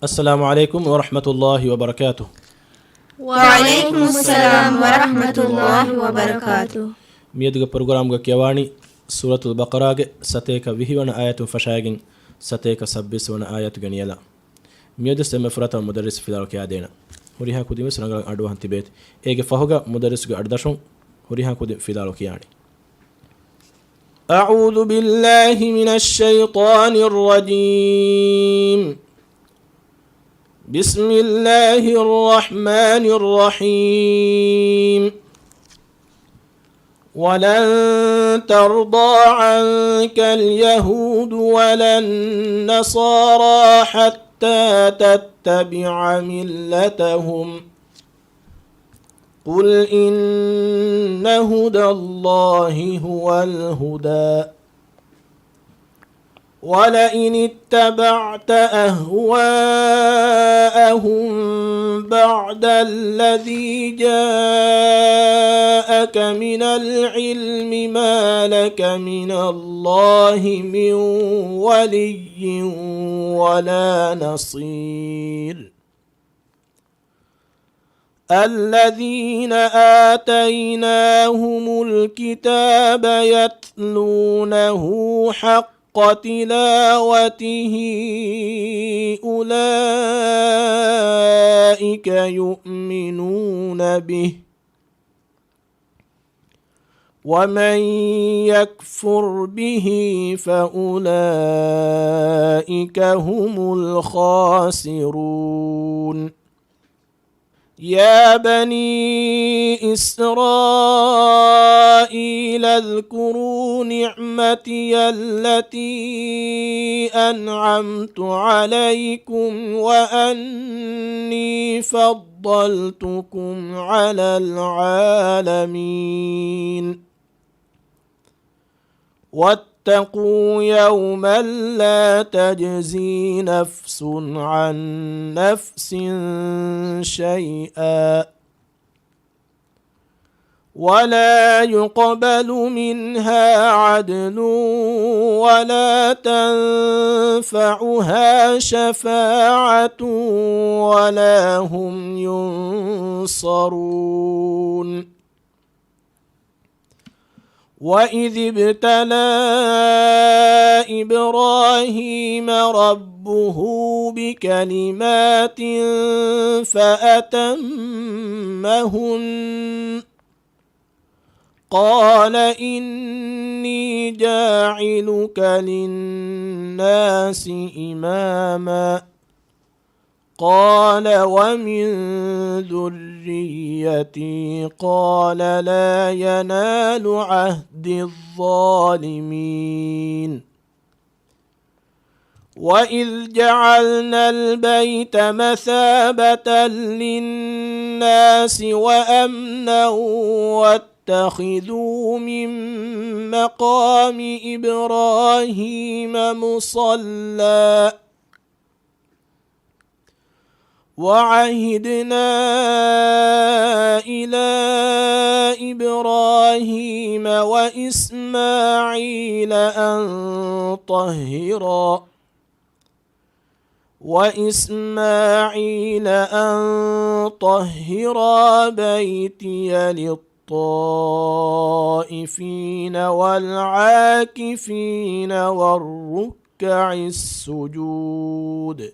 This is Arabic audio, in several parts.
السلام عليكم ورحمة الله وبركاته. وعليكم السلام ورحمة الله وبركاته. ميدغ پروگرامغ كيواني سورة البقرة ستيك وهيون آيات فشايغين ستيك سبس ون آيات غنيلا ميد سم فرات مدرس في دارك يادينا هريها كودي سرنگل اڈو ہنتی بیت ایگه فهوگا مدرس گه اڈدشون هريها كودي في دارك يعني. أعوذ بالله من الشيطان الرجيم. بسم الله الرحمن الرحيم. ولن ترضى عنك اليهود ولا النصارى حتى تتبع ملتهم قل إن هدى الله هو الهدى ولئن اتبعت أهواءهم بعد الذي جاءك من العلم ما لك من الله من ولي ولا نصير. الذين آتيناهم الكتاب يتلونه حق تلاوته أولئك يؤمنون به ومن يكفر به فأولئك هم الخاسرون. يا بني إسرائيل اذكروا نعمتي التي أنعمت عليكم وأني فضلتكم على العالمين. واتقوا يوما لا تجزي نفس عن نفس شيئا ولا يقبل منها عدل ولا تنفعها شفاعة ولا هم ينصرون. وإذ ابتلى إبراهيم ربه بكلمات فأتمهن قال إني جاعلك للناس إماما قال ومن ذريتي قال لا ينال عهد الظالمين. وإذ جعلنا البيت مثابة للناس وأمنا واتخذوا من مقام إبراهيم مصلى وعهدنا إلى إبراهيم وإسماعيل أن طهرا بيتي للطائفين والعاكفين والركع السجود.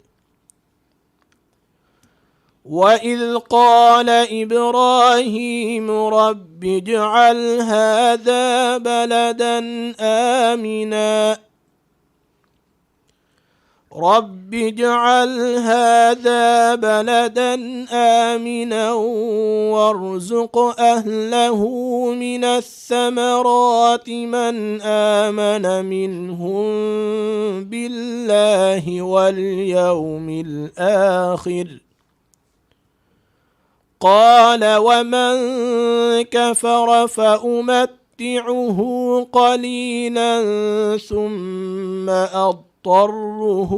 وإذ قال إبراهيم رب اجعل هذا بلدا آمنا وارزق أهله من الثمرات من آمن منهم بالله واليوم الآخر قال ومن كفر فأمتعه قليلا ثم أضطره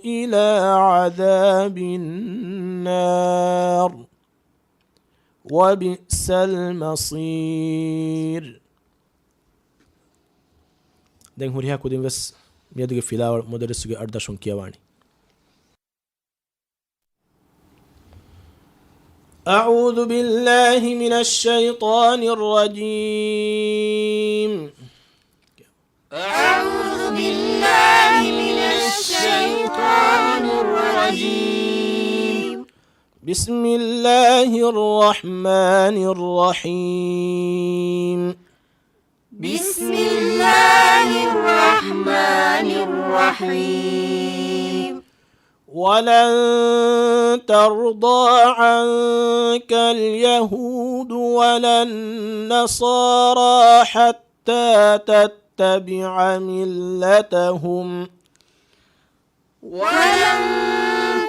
إلى عذاب النار وبئس المصير. دين هوريها كودين بس ميدغ فيلا مدرسوغي أردشون كيواني. أعوذ بالله من الشيطان الرجيم. أعوذ بالله من الشيطان الرجيم. بسم الله الرحمن الرحيم. بسم الله الرحمن الرحيم. ولن ترضى عنك اليهود ولا النصارى حتى تتبع ملتهم. ولن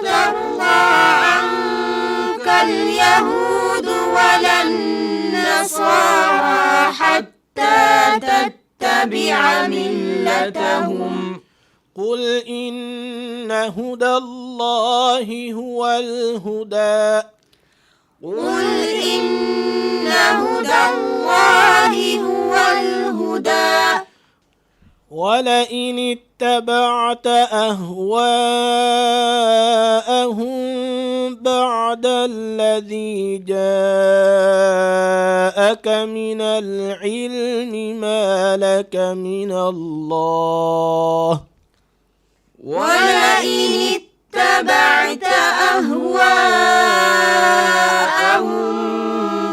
ترضى عنك اليهود ولا النصارى حتى تتبع ملتهم. قل إن هدى الله هو الهدى. قل إن هدى الله هو الهدى. ولئن اتبعت أهواءهم بعد الذي جاءك من العلم ما لك من الله. ولئن اتبعت أهواءهم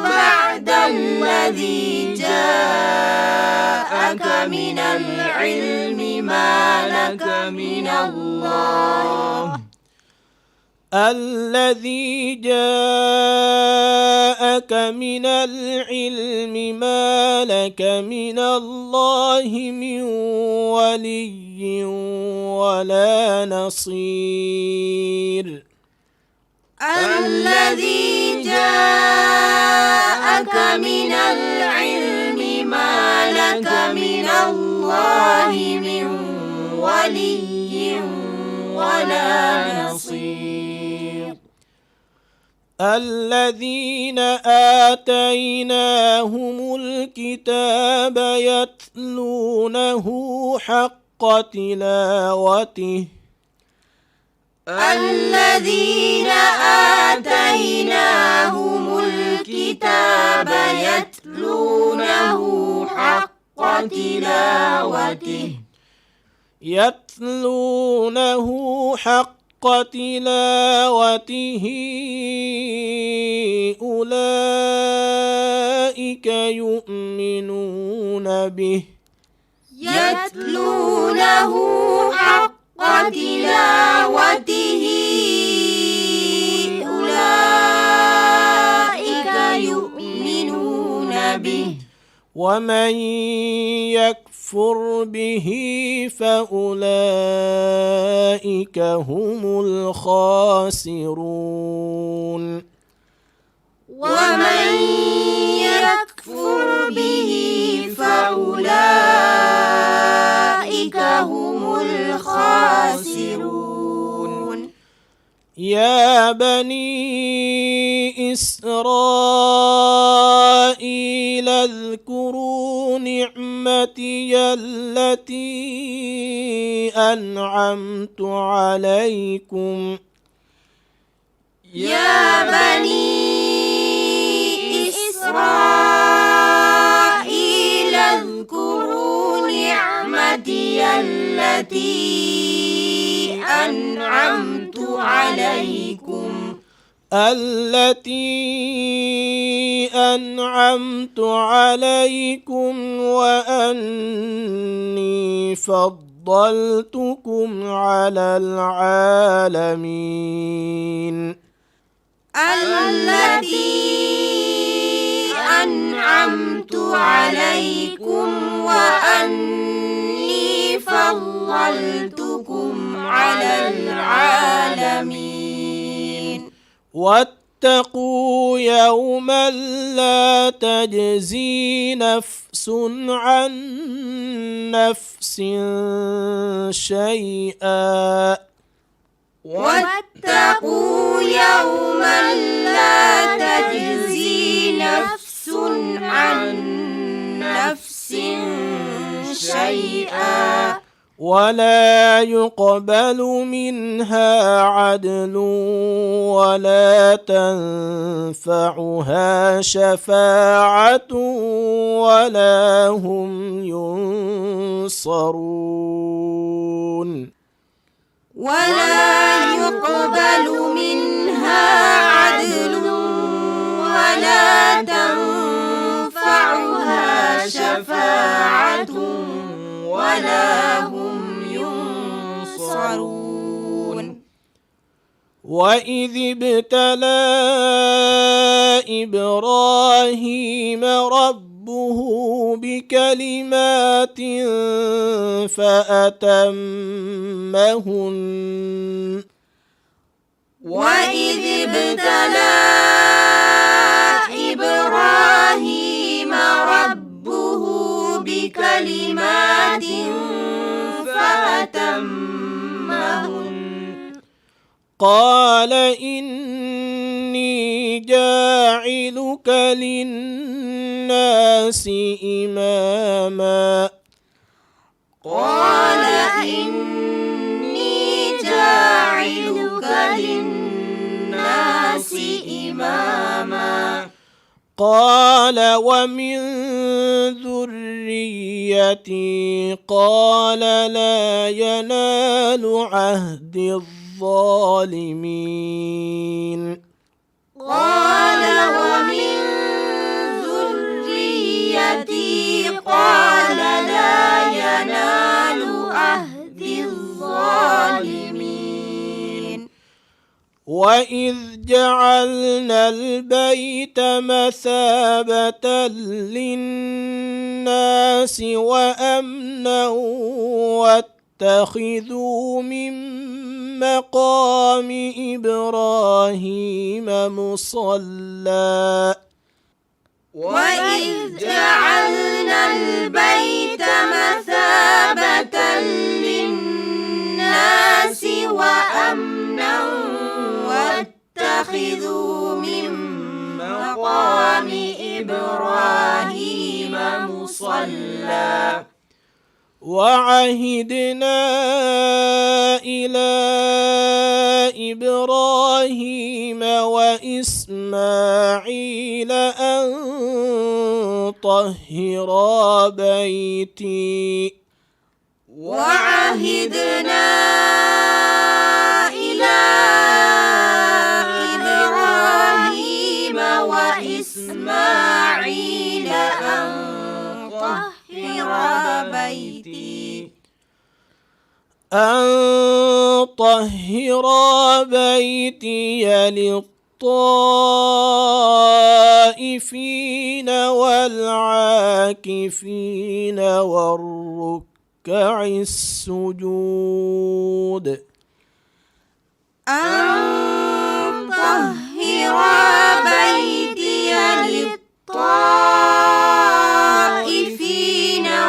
بعد الذي جاءك من العلم ما لك من الله. الذي جاءك من العلم ما لك من الله من ولي ولا نصير. الذي جاءك من العلم ما لك من الله من ولي ولا نصير. الذين آتيناهم الكتاب يتلونه حق تلاوته. الذين آتيناهم الكتاب يتلونه حق تلاوته. يتلونه حق تلاوته أولئك يؤمنون به. يتلونه حق تلاوته أولئك يؤمنون به. ومن يكفر به فأولئك هم الخاسرون. ومن يكفر به فأولئك هم الخاسرون. يا بني إسرائيل اذكروا نعمتي التي أنعمت عليكم. يا بني إسرائيل اذكروا نعمتي التي أنعمت عليكم. وأني فضلتكم على العالمين. التي أنعمت عليكم وأني فضلتكم على العالمين. واتقوا يوما لا تجزي نفس عن نفس شيئا. واتقوا يوما لا تجزي نفس عن نفس شيئا ولا يقبل منها عدل ولا تنفعها شفاعة ولا هم ينصرون ولا يقبل منها عدل ولا تنفعها شفاعة ولا هم ينصرون وإذ ابتلى إبراهيم ربه بكلمات فأتمهن وإذ ابتلى إبراهيم ربه بكلمات فأتمهن قال إني جاعلك للناس إماما قال إني جاعلك للناس إماما قال ومن ذريتي قال لا ينال عهد الظالمين قال ومن ذريتي قال لا ينال عهد الظالمين وإذ جعلنا البيت مثابة للناس وأمنا واتخذوا من مقام إبراهيم مصلى وإذ جعلنا البيت مثابة للناس وأمنا واتخذوا من مقام إبراهيم مصلى وعهدنا إلى إبراهيم وإسماعيل أن طهرا بيتي وعهدنا إلى إبراهيم وإسماعيل أن طهر بيتي للطائفين والعاكفين والركع السجود أن طهر بيتي للطائفين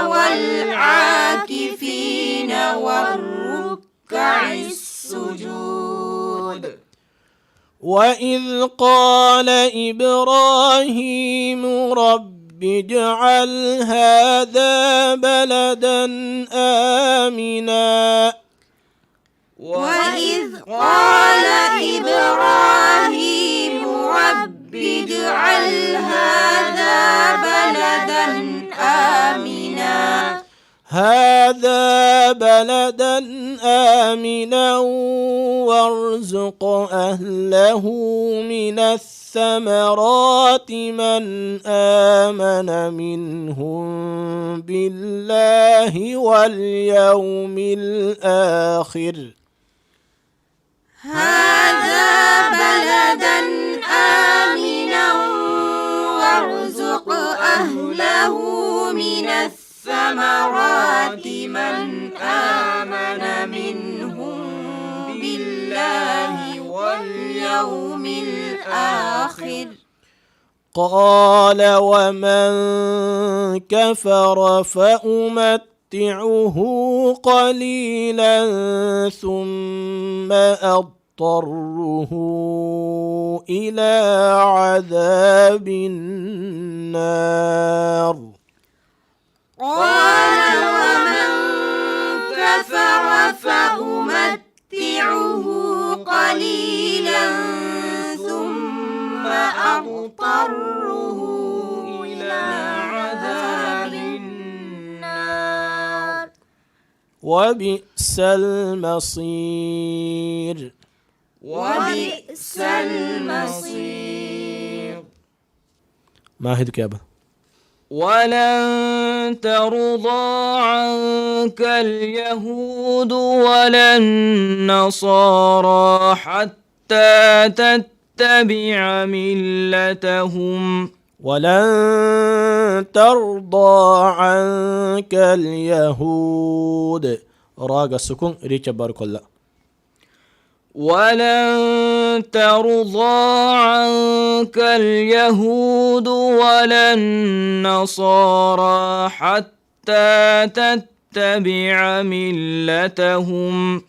والعاكفين والركع السجود وإذ قال إبراهيم رب اجعل هذا بلدا آمنا وإذ قال إبراهيم رب اجعل هذا بلدا آمنا وارزق أهله من الثمرات من آمن منهم بالله واليوم الآخر هذا بلدا آمنا وارزق أهله من الثمرات من آمن منهم بالله واليوم الآخر قال ومن كفر فأمتعه قليلا ثم أضطره إلى عذاب النار قال ومن كفر كفر فأمتعه قليلا ثم أضطره إلى عذاب النار وبئس المصير. وبئس المصير. ما هدك يا أبا؟ ولن ترضى عنك اليهود ولا النصارى حتى تتبع ملتهم. ولن ترضى عنك اليهود راق السكون ريتش بارك الله. ولن ترضى عنك اليهود ولا النصارى حتى تتبع ملتهم.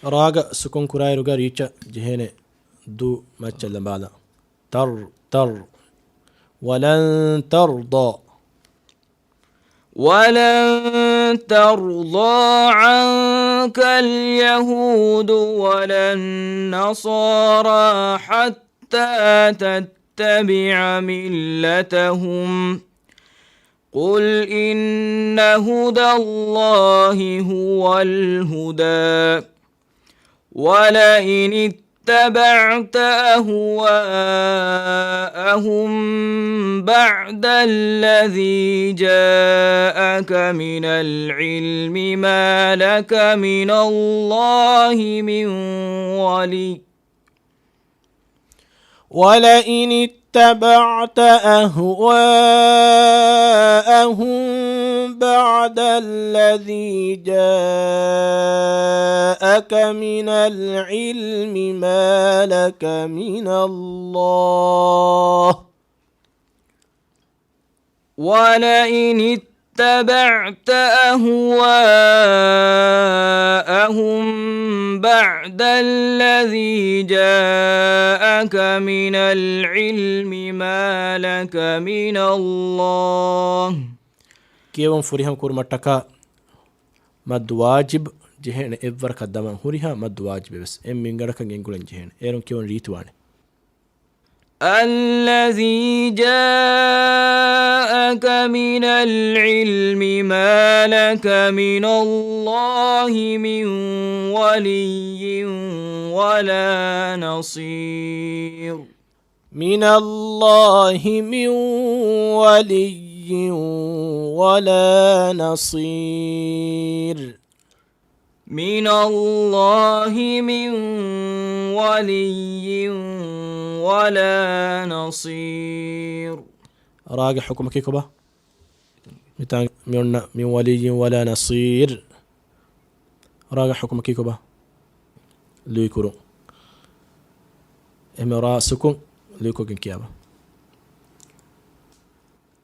راق سكون كراي رقا ريتش جهيني دو ماتش بعد تر ولن ترضى. ولن ترضى عنك اليهود ولا النصارى حتى تتبع ملتهم. قل إن هدى الله هو الهدى ولئن اتبعت أهواءهم بعد الذي جاءك من العلم ما لك من الله من ولي. ولئن اتبعت أهواءهم بعد الذي جاءك من العلم ما لك من الله. ولئن اتبعت أهواءهم بعد الذي جاءك من العلم ما لك من الله. كيوم فريهم كورمتكا مد واجب جهن إبر قدما هوريها مد واجب بس من غيرك نقولن جهن إيرون كيوم ريتواني. الذي جاءك من العلم ما لك من الله من ولي ولا نصير. من الله من ولي ولا نصير. من الله من ولي ولا نصير. راجع حكمك كيكوبا من ولي ولا نصير. راجع حكمك كيكوبا ليكرو امرا سكون ليكو كيابا.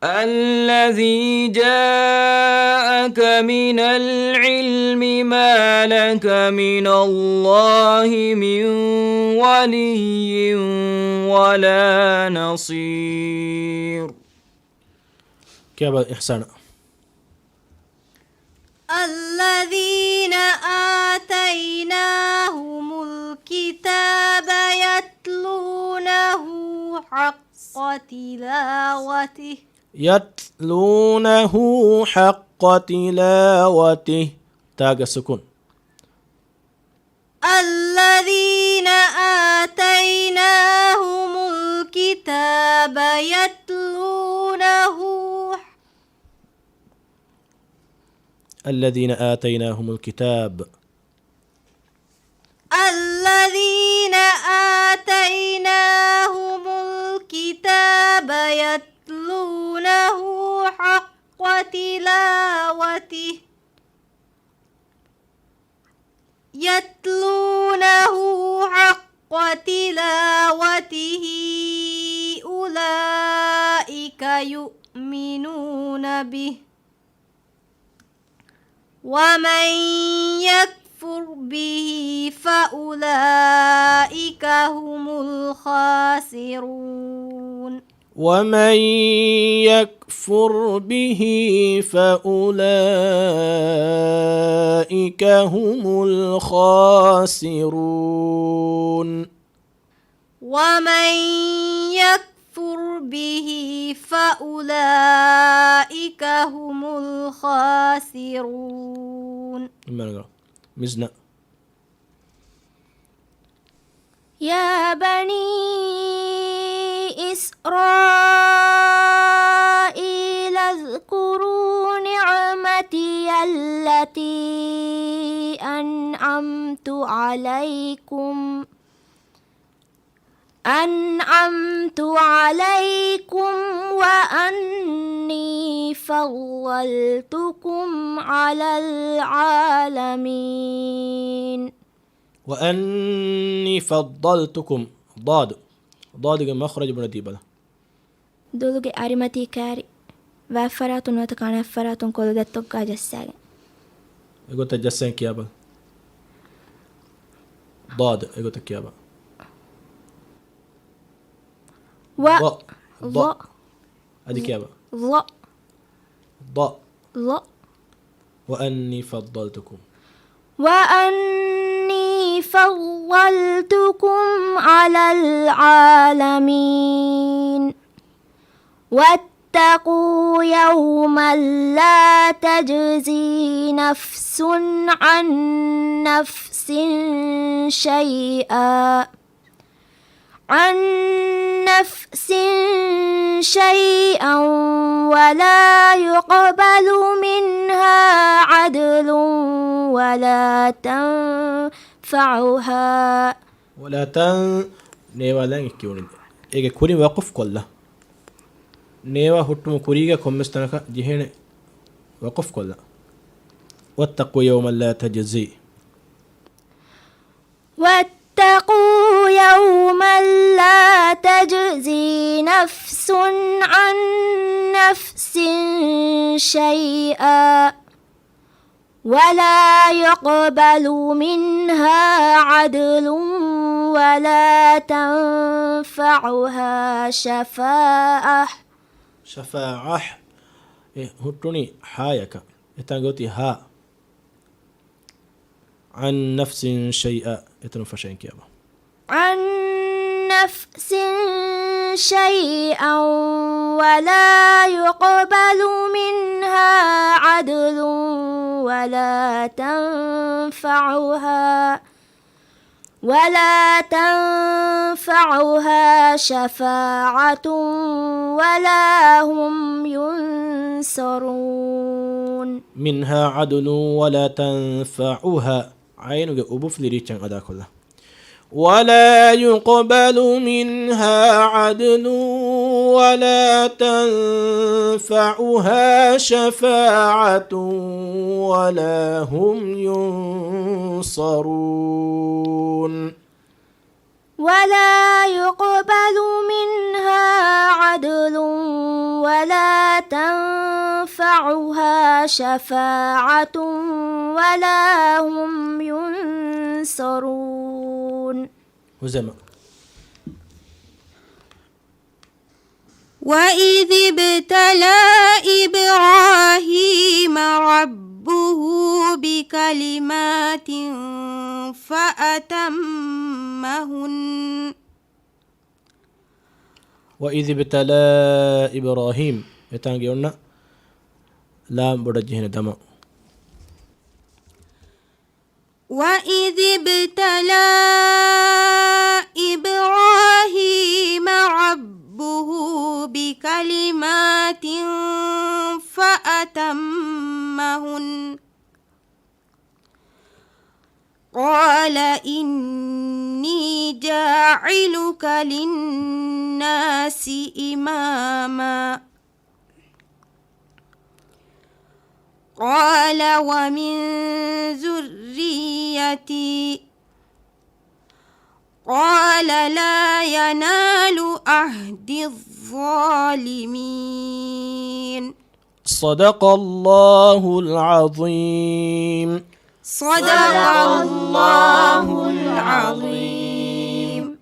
الذي جاءك من العلم ما لك من الله من ولي ولا نصير. كيابا إحسان. الذين آتيناهم الكتاب يتلونه حق تلاوته. يتلونه حق تلاوته تاج السكون. الذين آتيناهم الكتاب يتلونه. الذين آتيناهم الكتاب. الذين آتيناهم الكتاب يتلونه حق تلاوته. يتلونه حق تلاوته أولئك يؤمنون به. ومن يكفر به فأولئك هم الخاسرون. ومن يكفر به فأولئك هم الخاسرون ومن يكفر به فأولئك هم الخاسرون. مزنا يا بني إسرائيل اذكروا نعمتي التي أنعمت عليكم وأني فضلتكم على العالمين. وأني فضلتكم ضاد مخرج من ديبلا دولوغي أريمتي كاري وفراتون وتكان فراتون كل دتوكا جساغ يقول تجسن كيابا ضاد يقول كيابا ض هذه كيابا ض وأني فضلتكم على العالمين. واتقوا يوما لا تجزي نفس عن نفس شيئا ولا يقبل منها عدل ولا نيوا لان كيون ايغا كوري وقف كله نيوا حتم كوريغا كومستنك جهين وقف كله واتقوا يوما لا تجزي نفس عن نفس شيئا ولا يقبل منها عدل ولا تنفعها شفاعة هتوني حايك يتنقوتي ها عن نفس شيئا يتنفشين كيابا عن نفس شيئا ولا يقبل منها عدل ولا تنفعها شفاعة ولا هم ينصرون. منها عدل ولا تنفعها عين أبوف لريتشان أدا كله ولا يقبل منها عدل ولا تنفعها شفاعة ولا هم ينصرون. ولا يقبل منها عدل ولا تنفعها شفاعة ولا هم ينصرون. وزما وإذ ابتلى إبراهيم ربه بكلمات فأتمهن. وإذ ابتلى إبراهيم يتانجيونا لام بدجهن دما وإذ ابتلى إبراهيم ربه بكلمات فأتمهن قال إني جاعلك للناس إماما قال ومن ذريتي قال لا ينال عهد الظالمين. صدق الله العظيم. صدق الله العظيم.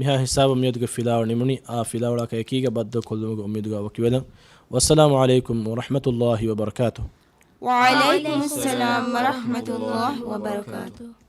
miha hisab ummiduga filaw nimuni a filawla ka ekiga baddo kolluga ummiduga wakiwela wassalamu alaykum wa rahmatullahi wa barakatuh wa alaykum assalam wa rahmatullahi wa barakatuh.